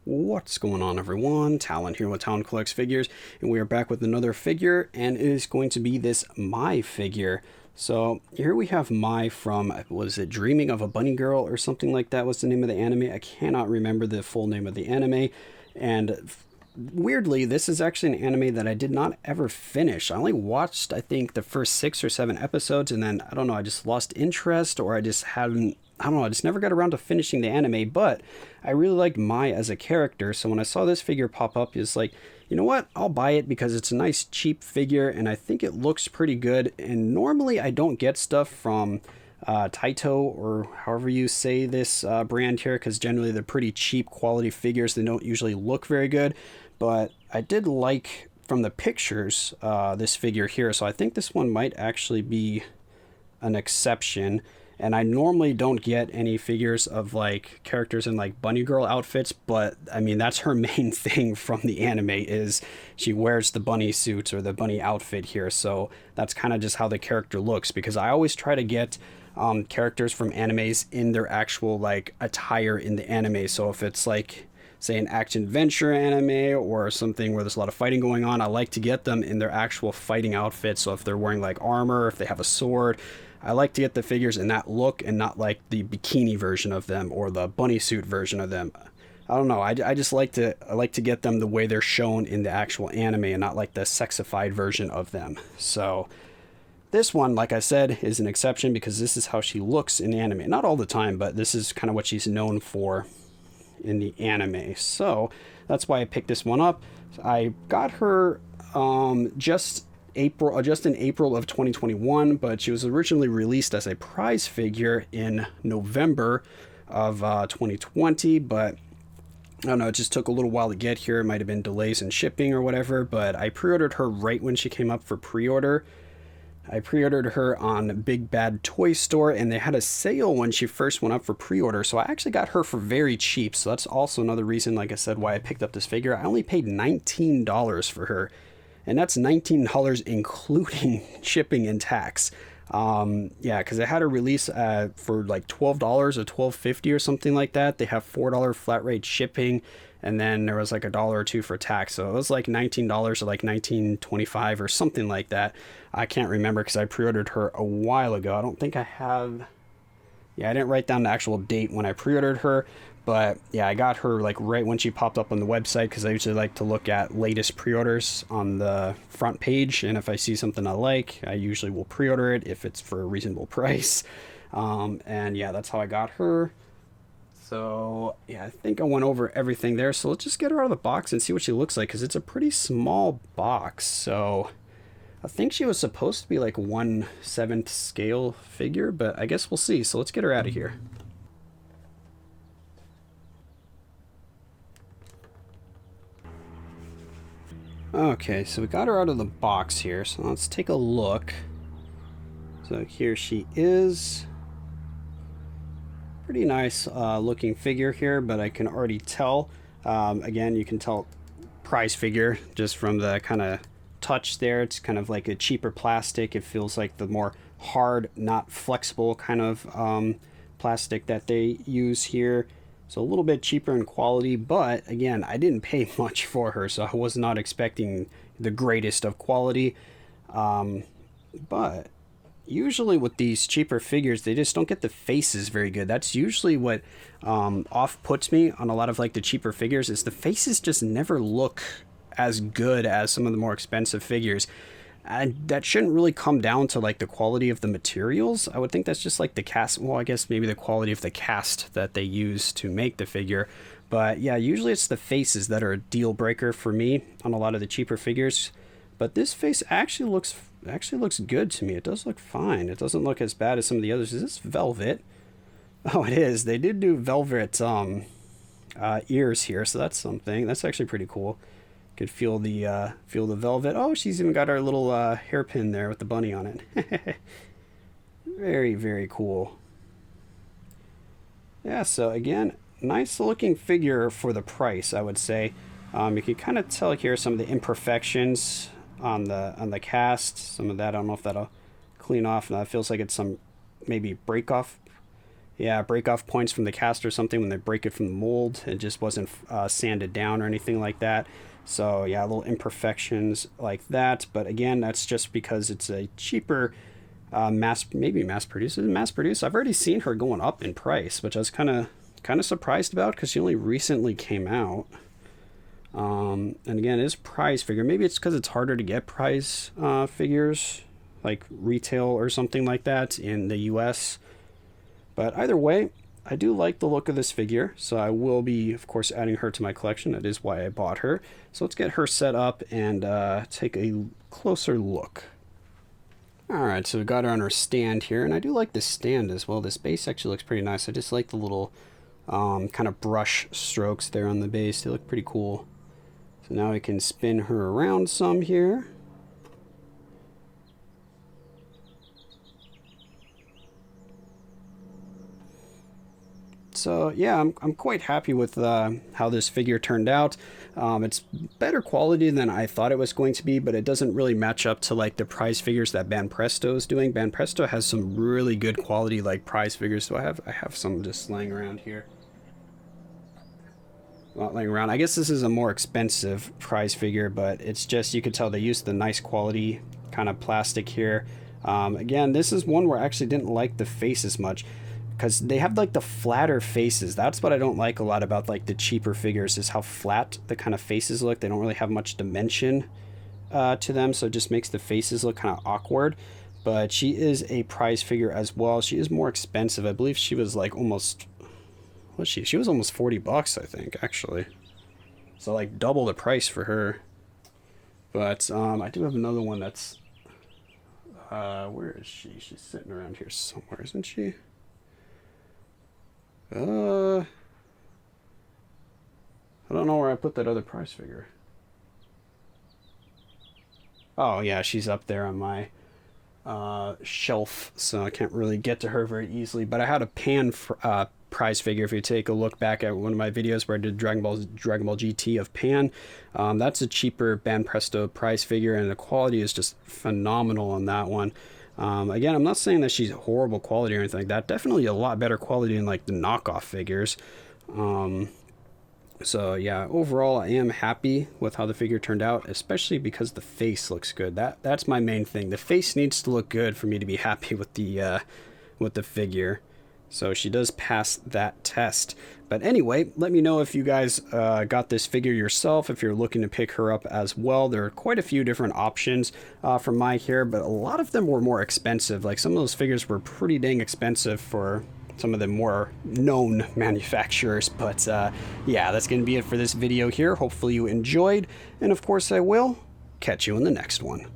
What's going on, everyone? Talen here with Talen Collects Figures, and we are back with another figure, and it is going to be this Mai figure. So here we have Mai from, was it Dreaming of a Bunny Girl or something like that was the name of the anime? I cannot remember the full name of the anime, and weirdly, this is actually an anime that I did not ever finish. I only watched, I think, the first 6 or 7 episodes, and then, I don't know, I just lost interest, or I just hadn't, I don't know, I just never got around to finishing the anime, but I really liked Mai as a character, so when I saw this figure pop up, it's like, you know what, I'll buy it because it's a nice, cheap figure, and I think it looks pretty good, and normally I don't get stuff from Taito, or however you say this brand here, because generally they're pretty cheap quality figures. They don't usually look very good, but I did like from the pictures this figure here, so I think this one might actually be an exception. And I normally don't get any figures of like characters in like bunny girl outfits, but I mean that's her main thing from the anime is she wears the bunny suits or the bunny outfit here, so that's kind of just how the character looks, because I always try to get characters from animes in their actual like attire in the anime. So if it's like, say, an action adventure anime or something where there's a lot of fighting going on, I like to get them in their actual fighting outfits. So if they're wearing like armor, if they have a sword, I like to get the figures in that look and not like the bikini version of them or the bunny suit version of them. I don't know. I just like to get them the way they're shown in the actual anime and not like the sexified version of them. So this one, like I said, is an exception because this is how she looks in the anime. Not all the time, but this is kind of what she's known for in the anime. So that's why I picked this one up. I got her just in April of 2021, but she was originally released as a prize figure in November of 2020, but I don't know, it just took a little while to get here. It might have been delays in shipping or whatever, but I pre-ordered her right when she came up for pre-order. I pre-ordered her on Big Bad Toy Store, and they had a sale when she first went up for pre-order, so I actually got her for very cheap. So that's also another reason, like I said, why I picked up this figure. I only paid $19 for her, and that's $19 including shipping and tax. Yeah, because they had a release for like $12 or $12.50 or something like that. They have $4 flat rate shipping, and then there was like $1 or $2 for tax, so it was like $19 or like $19.25 or something like that. I can't remember because I pre-ordered her a while ago. I don't think I have. Yeah, I didn't write down the actual date when I pre-ordered her, but yeah, I got her like right when she popped up on the website, because I usually like to look at latest pre-orders on the front page, and if I see something I like, I usually will pre-order it if it's for a reasonable price. And yeah, that's how I got her. So yeah, I think I went over everything there, so let's just get her out of the box and see what she looks like, because it's a pretty small box. So I think she was supposed to be like 1/7 scale figure, but I guess we'll see. So let's get her out of here. Okay, so we got her out of the box here, so let's take a look. So here she is. Pretty nice looking figure here, but I can already tell, again, you can tell prize figure just from the kind of touch there. It's kind of like a cheaper plastic. It feels like the more hard, not flexible kind of plastic that they use here. So a little bit cheaper in quality, but again, I didn't pay much for her, so I was not expecting the greatest of quality. But usually with these cheaper figures, they just don't get the faces very good. That's usually what off-puts me on a lot of like the cheaper figures, is the faces just never look as good as some of the more expensive figures. And that shouldn't really come down to like the quality of the materials. I would think that's just like the cast. Well, I guess maybe the quality of the cast that they use to make the figure. But yeah, usually it's the faces that are a deal breaker for me on a lot of the cheaper figures. But this face actually looks good to me. It does look fine. It doesn't look as bad as some of the others. Is this velvet? Oh, it is. They did do velvet ears here, so that's something. That's actually pretty cool. Could feel the velvet. Oh, she's even got our little hairpin there with the bunny on it. Very, very cool. Yeah, so again, nice looking figure for the price, I would say. You can kind of tell here some of the imperfections on the cast. Some of that, I don't know if that'll clean off. Now it feels like it's some maybe break off yeah, break off points from the cast or something when they break it from the mold. It just wasn't sanded down or anything like that. So yeah, little imperfections like that. But again, that's just because it's a cheaper maybe mass produced. Is it mass produced? I've already seen her going up in price, which I was kind of surprised about because she only recently came out. And again, it is prize figure. Maybe it's because it's harder to get prize figures like retail or something like that in the US. But either way, I do like the look of this figure, so I will be, of course, adding her to my collection. That is why I bought her. So let's get her set up and take a closer look. Alright, so we got her on her stand here, and I do like this stand as well. This base actually looks pretty nice. I just like the little kind of brush strokes there on the base. They look pretty cool. So now we can spin her around some here. So yeah, I'm quite happy with how this figure turned out. It's better quality than I thought it was going to be, but it doesn't really match up to like the prize figures that Banpresto is doing. Banpresto has some really good quality like prize figures. So I have some just laying around here. Not laying around. I guess this is a more expensive prize figure, but it's just, you could tell they used the nice quality kind of plastic here. Again, this is one where I actually didn't like the face as much, because they have like the flatter faces. That's what I don't like a lot about like the cheaper figures, is how flat the kind of faces look. They don't really have much dimension to them, so it just makes the faces look kind of awkward. But she is a prize figure as well. She is more expensive. I believe she was like almost, what's she? She was almost 40 bucks, I think, actually. So like double the price for her. But I do have another one that's, where is she? She's sitting around here somewhere, isn't she? I don't know where I put that other prize figure. Oh yeah, she's up there on my shelf, so I can't really get to her very easily. But I had a Pan prize figure. If you take a look back at one of my videos where I did Dragon Ball GT of Pan, that's a cheaper Banpresto prize figure, and the quality is just phenomenal on that one. Again, I'm not saying that she's horrible quality or anything like that. Definitely a lot better quality than like the knockoff figures. So yeah, overall I am happy with how the figure turned out, especially because the face looks good. That's my main thing. The face needs to look good for me to be happy with the figure. So she does pass that test. But anyway, let me know if you guys got this figure yourself, if you're looking to pick her up as well. There are quite a few different options from Mai here, but a lot of them were more expensive. Like some of those figures were pretty dang expensive for some of the more known manufacturers. But yeah, that's going to be it for this video here. Hopefully you enjoyed, and of course I will catch you in the next one.